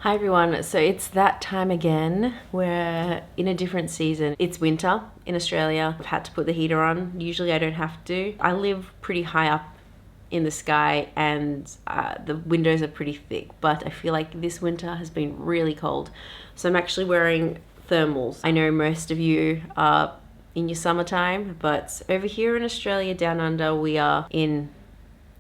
Hi everyone, so it's that time again. We're in a different season. It's winter in Australia. I've had to put the heater on. Usually I don't have to. I live pretty high up in the sky and the windows are pretty thick, but I feel like this winter has been really cold. So I'm actually wearing thermals. I know most of you are in your summertime, but over here in Australia down under, we are in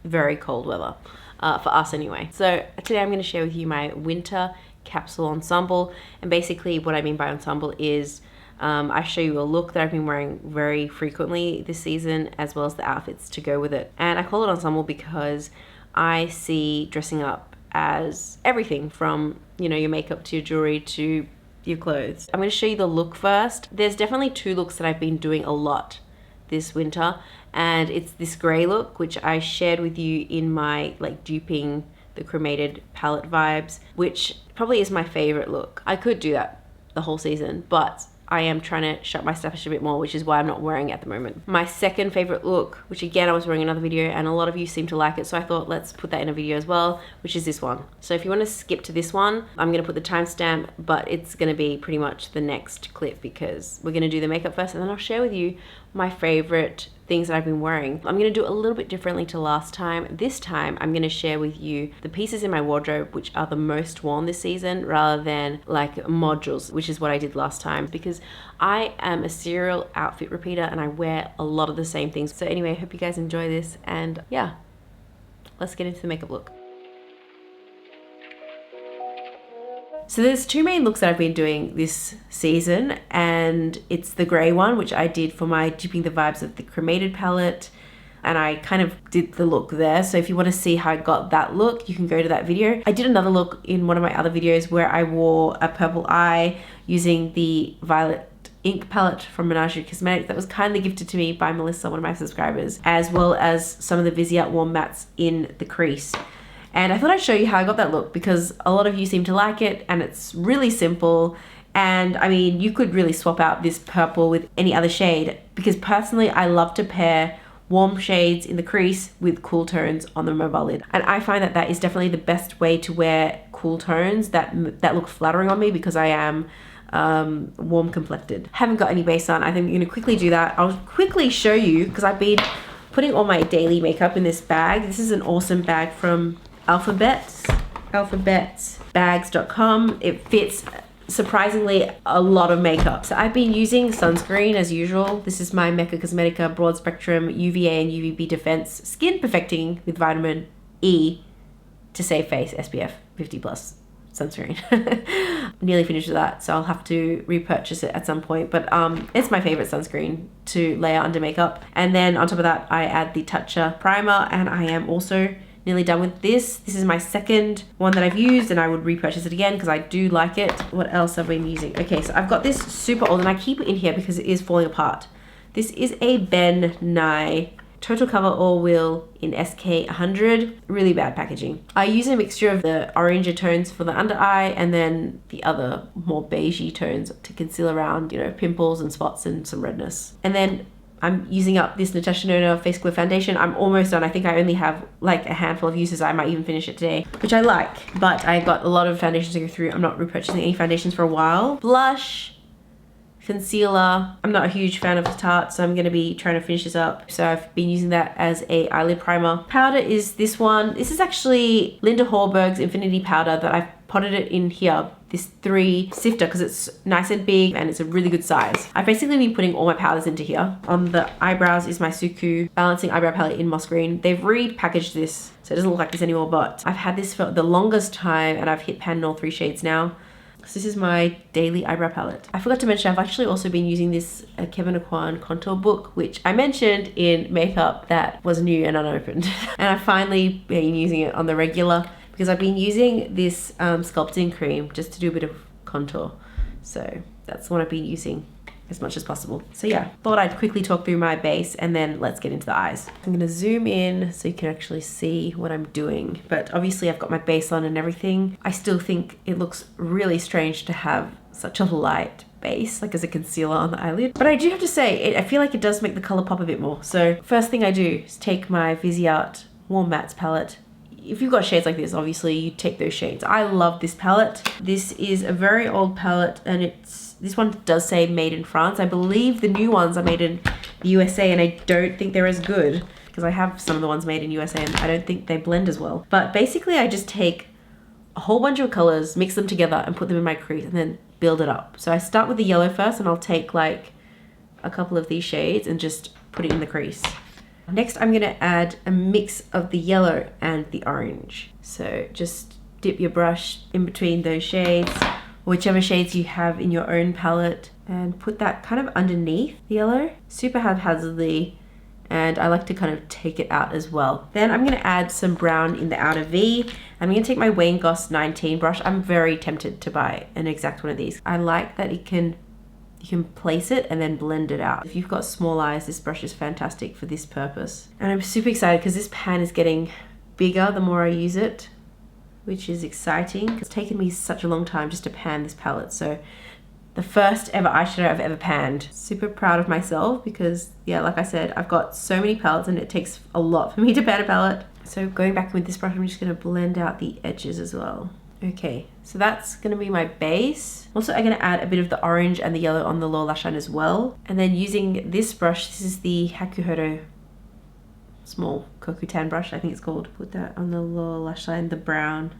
very cold weather. For us anyway. So today I'm going to share with you my winter capsule ensemble, and basically what I mean by ensemble is I show you a look that I've been wearing very frequently this season, as well as the outfits to go with it. And I call it ensemble because I see dressing up as everything from, you know, your makeup to your jewelry to your clothes. I'm going to show you the look first. There's definitely two looks that I've been doing a lot this winter, and it's this gray look, which I shared with you in my like duping the cremated palette vibes, which probably is my favorite look. I could do that the whole season, but I am trying to shut my stash a bit more, which is why I'm not wearing it at the moment. My second favorite look, which again I was wearing in another video and a lot of you seem to like it, so I thought let's put that in a video as well, which is this one. So if you want to skip to this one, I'm going to put the timestamp, but it's going to be pretty much the next clip because we're going to do the makeup first and then I'll share with you my favorite things that I've been wearing. I'm going to do a little bit differently to last time. This time I'm going to share with you the pieces in my wardrobe which are the most worn this season, rather than like modules, which is what I did last time, because I am a serial outfit repeater and I wear a lot of the same things. So anyway, I hope you guys enjoy this, and yeah, let's get into the makeup look. So there's two main looks that I've been doing this season, and it's the grey one, which I did for my Duping the Vibes of the Cremated palette, and I kind of did the look there. So if you want to see how I got that look, you can go to that video. I did another look in one of my other videos where I wore a purple eye using the Violet ink palette from Menagerie Cosmetics that was kindly gifted to me by Melissa, one of my subscribers, as well as some of the Viseart warm mattes in the crease. And I thought I'd show you how I got that look because a lot of you seem to like it and it's really simple. And I mean, you could really swap out this purple with any other shade, because personally I love to pair warm shades in the crease with cool tones on the mobile lid. And I find that that is definitely the best way to wear cool tones that look flattering on me, because I am warm complected. Haven't got any base on. I think I'm going to quickly do that. I'll quickly show you, because I've been putting all my daily makeup in this bag. This is an awesome bag from alphabetsbags.com. It fits surprisingly a lot of makeup. So I've been using sunscreen as usual. This is my Mecca Cosmetica Broad Spectrum UVA and UVB Defense Skin Perfecting with Vitamin E to Save Face SPF 50 plus sunscreen. Nearly finished with that, so I'll have to repurchase it at some point, but it's my favorite sunscreen to layer under makeup. And then on top of that I add the Toucher primer, and I am also nearly done with this. This is my second one that I've used, and I would repurchase it again because I do like it. What else have I been using? Okay, so I've got this super old, and I keep it in here because it is falling apart. This is a Ben Nye Total Cover All Wheel in SK 100. Really bad packaging. I use a mixture of the oranger tones for the under eye and then the other more beigey tones to conceal around, you know, pimples and spots and some redness. And then I'm using up this Natasha Face Glow Foundation. I'm almost done. I think I only have like a handful of uses. I might even finish it today, which I like, but I got a lot of foundations to go through. I'm not repurchasing any foundations for a while. Blush, concealer. I'm not a huge fan of the Tarte, so I'm going to be trying to finish this up. So I've been using that as a eyelid primer. Powder is this one. This is actually Linda Hallberg's Infinity Powder that I've potted it in here. This 3 sifter, because it's nice and big and it's a really good size. I've basically been putting all my powders into here. On the eyebrows is my Suqqu Balancing Eyebrow Palette in Moss Green. They've repackaged this, so it doesn't look like this anymore, but I've had this for the longest time and I've hit pan in all 3 shades now. So this is my daily eyebrow palette. I forgot to mention I've actually also been using this Kevyn Aucoin contour book, which I mentioned in makeup that was new and unopened. And I've finally been using it on the regular, because I've been using this sculpting cream just to do a bit of contour. So that's what I've been using as much as possible. So yeah, thought I'd quickly talk through my base and then let's get into the eyes. I'm gonna zoom in so you can actually see what I'm doing. But obviously I've got my base on and everything. I still think it looks really strange to have such a light base, like as a concealer on the eyelid. But I do have to say, I feel like it does make the color pop a bit more. So first thing I do is take my Viseart Warm Mattes palette, if you've got shades like this, obviously you take those shades. I love this palette. This is a very old palette, and this one does say made in France. I believe the new ones are made in the USA, and I don't think they're as good, because I have some of the ones made in USA and I don't think they blend as well. But basically I just take a whole bunch of colors, mix them together and put them in my crease and then build it up. So I start with the yellow first, and I'll take like a couple of these shades and just put it in the crease. Next, I'm gonna add a mix of the yellow and the orange. So just dip your brush in between those shades, whichever shades you have in your own palette, and put that kind of underneath the yellow, super haphazardly, and I like to kind of take it out as well. Then I'm gonna add some brown in the outer V. I'm gonna take my Wayne Goss 19 brush. I'm very tempted to buy an exact one of these. I like that you can place it and then blend it out. If you've got small eyes, this brush is fantastic for this purpose. And I'm super excited because this pan is getting bigger the more I use it, which is exciting. It's taken me such a long time just to pan this palette. So the first ever eyeshadow I've ever panned. Super proud of myself because, yeah, like I said, I've got so many palettes and it takes a lot for me to pan a palette. So going back with this brush, I'm just gonna blend out the edges as well. Okay, so that's gonna be my base. Also, I'm gonna add a bit of the orange and the yellow on the lower lash line as well. And then using this brush, this is the Hakuhodo small Kokutan brush, I think it's called. Put that on the lower lash line, the brown,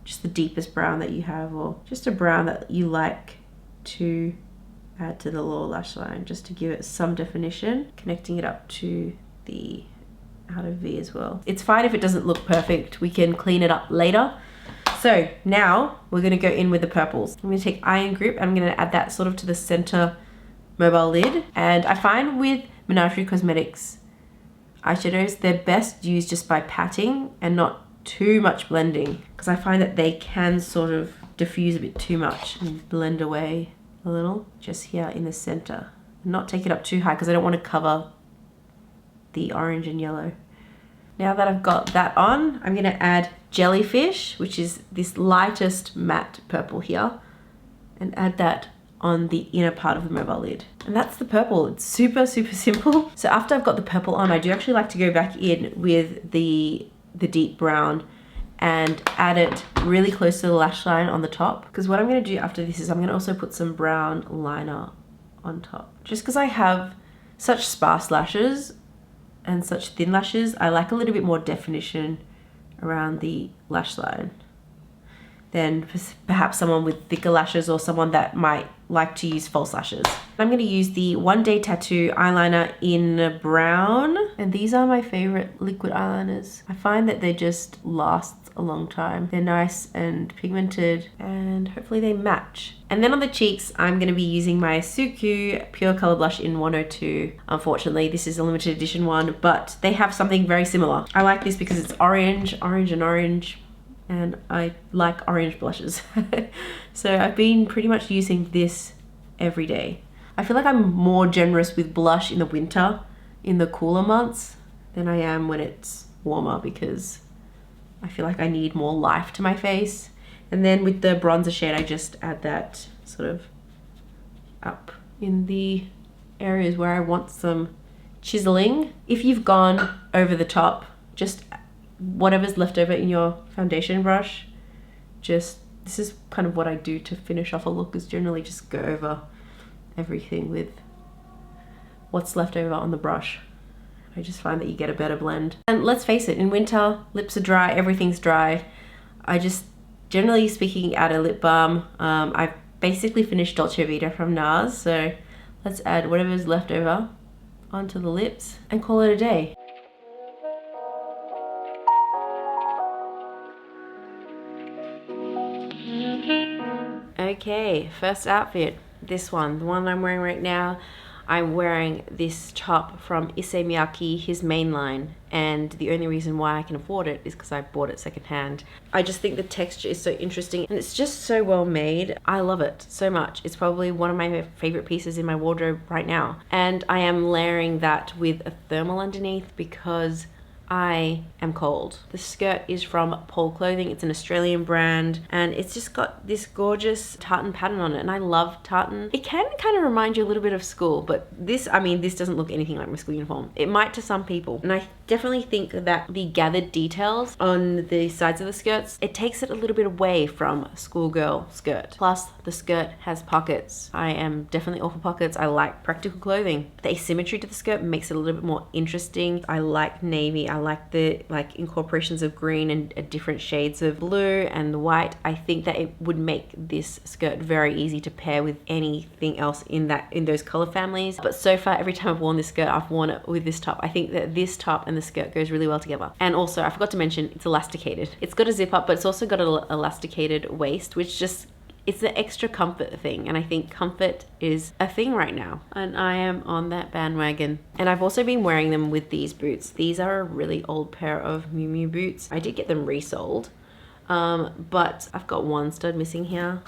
just the deepest brown that you have, or just a brown that you like to add to the lower lash line, just to give it some definition, connecting it up to the outer V as well. It's fine if it doesn't look perfect, we can clean it up later. So now we're gonna go in with the purples. I'm gonna take Iron Grip and I'm gonna add that sort of to the center mobile lid. And I find with Menagerie Cosmetics eyeshadows, they're best used just by patting and not too much blending, because I find that they can sort of diffuse a bit too much and blend away a little just here in the center. Not take it up too high because I don't want to cover the orange and yellow. Now that I've got that on, I'm going to add Jellyfish, which is this lightest matte purple here, and add that on the inner part of the mobile lid. And that's the purple. It's super, super simple. So after I've got the purple on, I do actually like to go back in with the deep brown and add it really close to the lash line on the top. Because what I'm going to do after this is I'm going to also put some brown liner on top. Just because I have such sparse lashes and such thin lashes, I like a little bit more definition around the lash line than perhaps someone with thicker lashes or someone that might like to use false lashes. I'm going to use the One Day Tattoo eyeliner in brown, and these are my favorite liquid eyeliners. I find that they just last a long time. They're nice and pigmented, and hopefully they match. And then on the cheeks, I'm going to be using my Suqqu Pure Color Blush in 102. Unfortunately, this is a limited edition one, but they have something very similar. I like this because it's orange, and I like orange blushes. So I've been pretty much using this every day. I feel like I'm more generous with blush in the winter, in the cooler months, than I am when it's warmer, because I feel like I need more life to my face. And then with the bronzer shade, I just add that sort of up in the areas where I want some chiseling. If you've gone over the top, just whatever's left over in your foundation brush, this is kind of what I do to finish off a look, is generally just go over everything with what's left over on the brush. I just find that you get a better blend. And let's face it, in winter, lips are dry, everything's dry. I just, generally speaking, add a lip balm. I've basically finished Dolce Vita from Nars, so let's add whatever's left over onto the lips and call it a day. Okay, first outfit, this one, the one I'm wearing right now. I'm wearing this top from Issey Miyake, his main line, and the only reason why I can afford it is because I bought it secondhand. I just think the texture is so interesting and it's just so well made. I love it so much. It's probably one of my favorite pieces in my wardrobe right now. And I am layering that with a thermal underneath because I am cold. The skirt is from Paul Clothing. It's an Australian brand, and it's just got this gorgeous tartan pattern on it, and I love tartan. It can kind of remind you a little bit of school, but this, I mean, this doesn't look anything like my school uniform. It might to some people, and I definitely think that the gathered details on the sides of the skirts, it takes it a little bit away from schoolgirl skirt. Plus, the skirt has pockets. I am definitely all for pockets. I like practical clothing. The asymmetry to the skirt makes it a little bit more interesting. I like navy. I like the incorporations of green and different shades of blue and white. I think that it would make this skirt very easy to pair with anything else in those color families. But so far, every time I've worn this skirt, I've worn it with this top. I think that this top and the skirt goes really well together. And also, I forgot to mention, it's elasticated. It's got a zip up, but it's also got an elasticated waist, which just, it's the extra comfort thing. And I think comfort is a thing right now. And I am on that bandwagon. And I've also been wearing them with these boots. These are a really old pair of Miu Miu boots. I did get them resold, but I've got one stud missing here,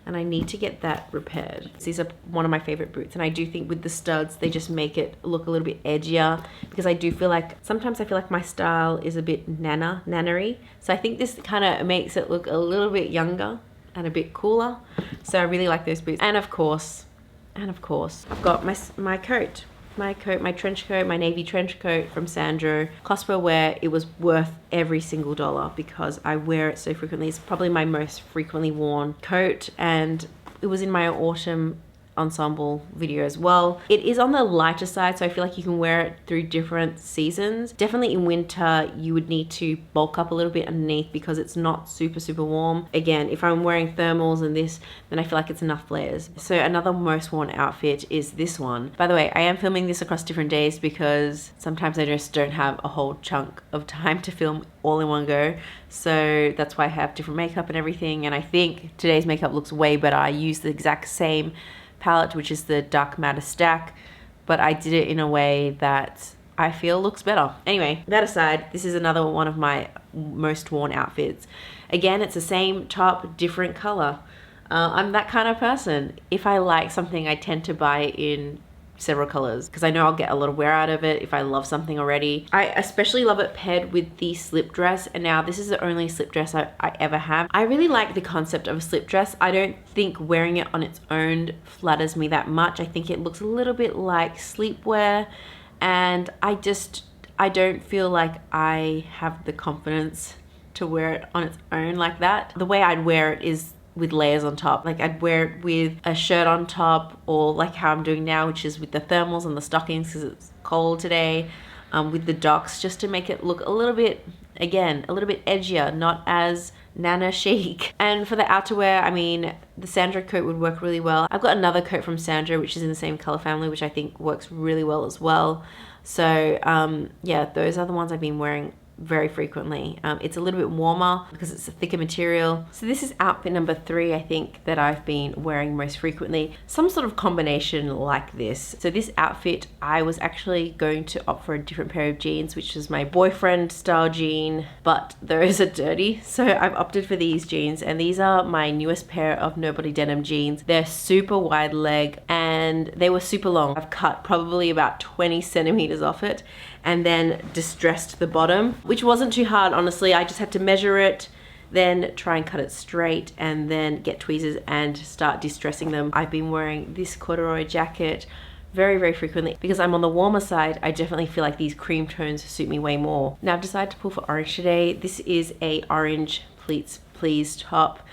and I need to get that repaired. These are one of my favorite boots, and I do think with the studs, they just make it look a little bit edgier, because I do feel like, sometimes I feel like my style is a bit nannery. So I think this kind of makes it look a little bit younger and a bit cooler. So I really like those boots. And of course, I've got my coat. My trench coat, my navy trench coat from Sandro. Cost per wear, it was worth every single dollar because I wear it so frequently. It's probably my most frequently worn coat, and it was in my autumn ensemble video as well. It is on the lighter side, so I feel like you can wear it through different seasons. Definitely in winter, you would need to bulk up a little bit underneath because it's not super warm. Again, if I'm wearing thermals and this, then I feel like it's enough layers. So another most worn outfit is this one. By the way, I am filming this across different days because sometimes I just don't have a whole chunk of time to film all in one go. So that's why I have different makeup and everything. And I think today's makeup looks way better. I used the exact same palette, which is the Dark Matter Stack, but I did it in a way that I feel looks better. Anyway, that aside, this is another one of my most worn outfits. Again, it's the same top, different color. I'm that kind of person. If I like something, I tend to buy in several colors because I know I'll get a lot of wear out of it if I love something already. I especially love it paired with the slip dress, and now this is the only slip dress I ever have. I really like the concept of a slip dress. I don't think wearing it on its own flatters me that much. I think it looks a little bit like sleepwear, and I don't feel like I have the confidence to wear it on its own like that. The way I'd wear it is with layers on top. Like I'd wear it with a shirt on top, or like how I'm doing now, which is with the thermals and the stockings because it's cold today, with the docks, just to make it look a little bit, again, a little bit edgier, not as nana chic. And for the outerwear, I mean, the Sandro coat would work really well. I've got another coat from Sandro which is in the same color family, which I think works really well as well. So yeah, those are the ones I've been wearing very frequently. It's a little bit warmer because it's a thicker material. So this is outfit number 3, I think, that I've been wearing most frequently. Some sort of combination like this. So this outfit, I was actually going to opt for a different pair of jeans, which is my boyfriend style jean, but those are dirty. So I've opted for these jeans, and these are my newest pair of Nobody denim jeans. They're super wide leg and they were super long. I've cut probably about 20 centimeters off it and then distressed the bottom, which wasn't too hard, honestly. I just had to measure it, then try and cut it straight, and then get tweezers and start distressing them. I've been wearing this corduroy jacket very frequently because I'm on the warmer side. I definitely feel like these cream tones suit me way more. Now I've decided to pull for orange today. This is a orange pleats top.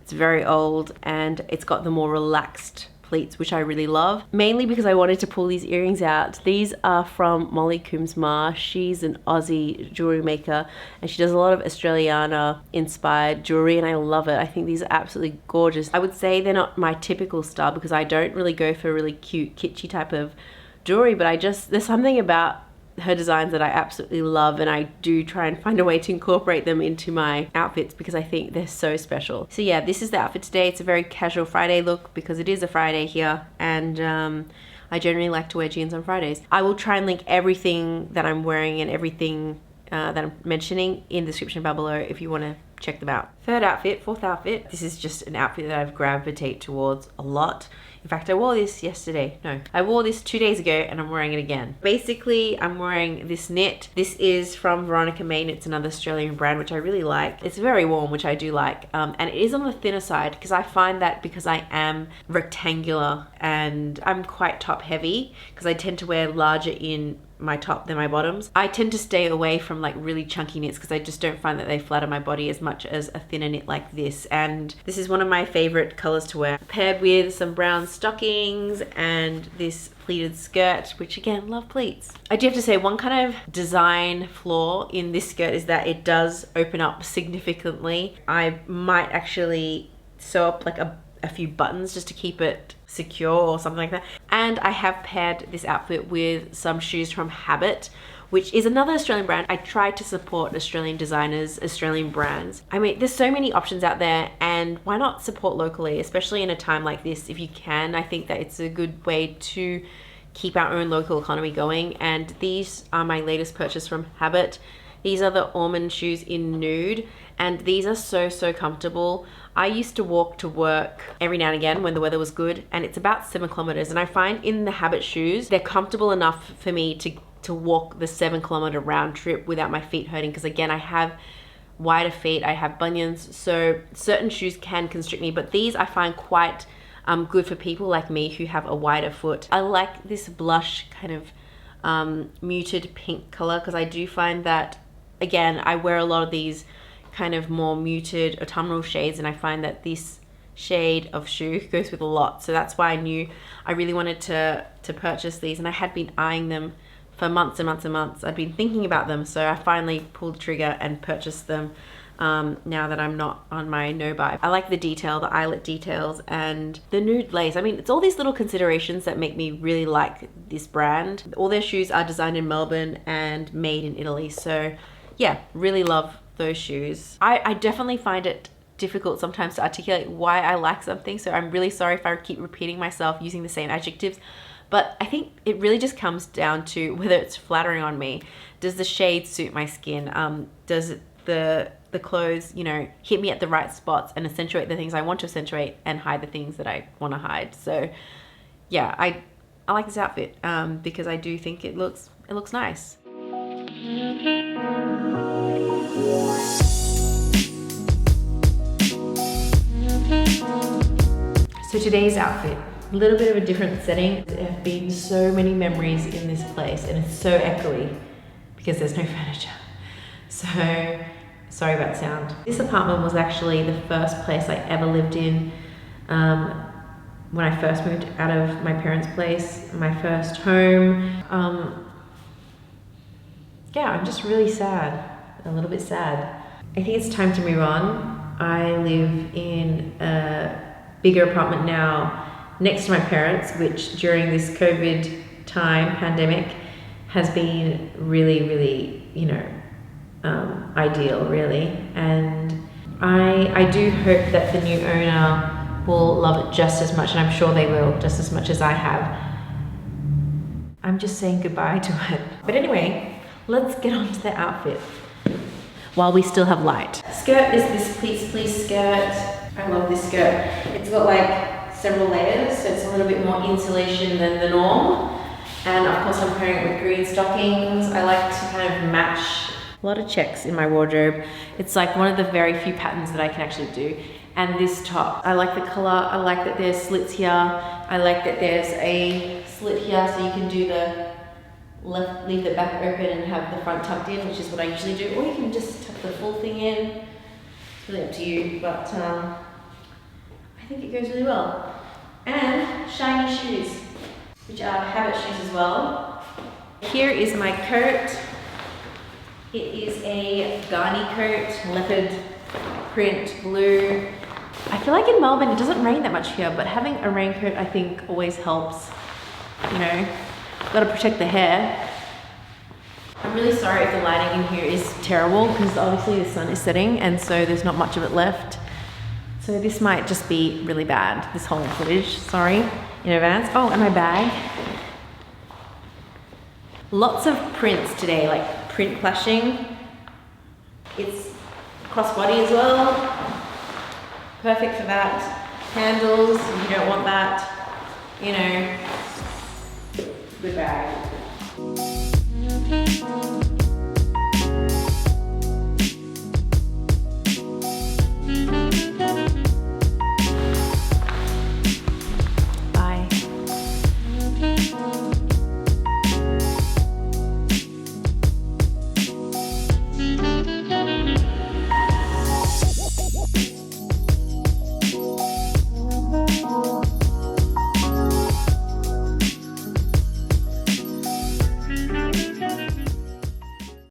It's very old and it's got the more relaxed pleats, which I really love, mainly because I wanted to pull these earrings out. These are from Molly Coombs-Marr. She's an Aussie jewelry maker and she does a lot of Australiana inspired jewelry, and I love it. I think these are absolutely gorgeous. I would say they're not my typical style because I don't really go for really cute kitschy type of jewelry, but there's something about her designs that I absolutely love, and I do try and find a way to incorporate them into my outfits because I think they're so special. So yeah, this is the outfit today. It's a very casual Friday look because it is a Friday here, and I generally like to wear jeans on Fridays. I will try and link everything that I'm wearing and everything that I'm mentioning in the description bar below if you want to check them out. fourth outfit. This is just an outfit that I've gravitated towards a lot. In fact, I wore this yesterday. No, I wore this 2 days ago and I'm wearing it again. Basically, I'm wearing this knit. This is from Veronica Maine. It's another Australian brand, which I really like. It's very warm, which I do like. And it is on the thinner side because I find that because I am rectangular and I'm quite top heavy because I tend to wear larger in my top than my bottoms. I tend to stay away from like really chunky knits because I just don't find that they flatter my body as much as a thinner knit like this. And this is one of my favorite colors to wear, paired with some brown stockings and this pleated skirt, which again, love pleats. I do have to say one kind of design flaw in this skirt is that it does open up significantly. I might actually sew up like a few buttons just to keep it secure or something like that. And I have paired this outfit with some shoes from Habit, which is another Australian brand. I try to support Australian designers, Australian brands. I mean, there's so many options out there, and why not support locally, especially in a time like this if you can. I think that it's a good way to keep our own local economy going. And these are my latest purchase from Habit. These are the almond shoes in nude, and these are so comfortable. I used to walk to work every now and again when the weather was good, and it's about 7 kilometers. And I find in the Habit shoes, they're comfortable enough for me to walk the 7 kilometer round trip without my feet hurting. Because again, I have wider feet, I have bunions, so certain shoes can constrict me, but these I find quite good for people like me who have a wider foot. I like this blush kind of muted pink color because I do find that, again, I wear a lot of these kind of more muted autumnal shades, and I find that this shade of shoe goes with a lot. So that's why I knew I really wanted to purchase these, and I had been eyeing them for months and months and months. I'd been thinking about them, so I finally pulled the trigger and purchased them now that I'm not on my no buy. I like the detail, the eyelet details, and the nude lace. I mean, it's all these little considerations that make me really like this brand. All their shoes are designed in Melbourne and made in Italy, so yeah, really love those shoes. I definitely find it difficult sometimes to articulate why I like something, so I'm really sorry if I keep repeating myself using the same adjectives, but I think it really just comes down to whether it's flattering on me. Does the shade suit my skin? Does the clothes, you know, hit me at the right spots and accentuate the things I want to accentuate and hide the things that I want to hide? So yeah, I like this outfit because I do think it looks nice. So today's outfit, a little bit of a different setting. There have been so many memories in this place and it's so echoey because there's no furniture. So sorry about the sound. This apartment was actually the first place I ever lived in when I first moved out of my parents' place, my first home. Yeah, I'm just really sad, a little bit sad. I think it's time to move on. I live in a bigger apartment now next to my parents, which during this COVID time, pandemic, has been really, you know, ideal really. And I do hope that the new owner will love it just as much, and I'm sure they will, just as much as I have. I'm just saying goodbye to it. But anyway, let's get on to the outfit while we still have light. Skirt is this please skirt. I love this skirt. It's got like several layers, so it's a little bit more insulation than the norm. And of course I'm pairing it with green stockings. I like to kind of match a lot of checks in my wardrobe. It's like one of the very few patterns that I can actually do. And this top, I like the color. I like that there's slits here. I like that there's a slit here so you can do the left, leave the back open and have the front tucked in, which is what I usually do, or you can just tuck the full thing in. It's really up to you, but I think it goes really well. And shiny shoes, which are Habit shoes as well. Here is my coat. It is a Garni coat, leopard print blue. I feel like in Melbourne it doesn't rain that much here, but having a raincoat I think always helps, you know. Gotta protect the hair. I'm really sorry if the lighting in here is terrible because obviously the sun is setting and so there's not much of it left. So this might just be really bad, this whole footage, sorry in advance. Oh, and my bag. Lots of prints today, like print clashing. It's crossbody as well. Perfect for that. Handles, you don't want that, you know, good bag.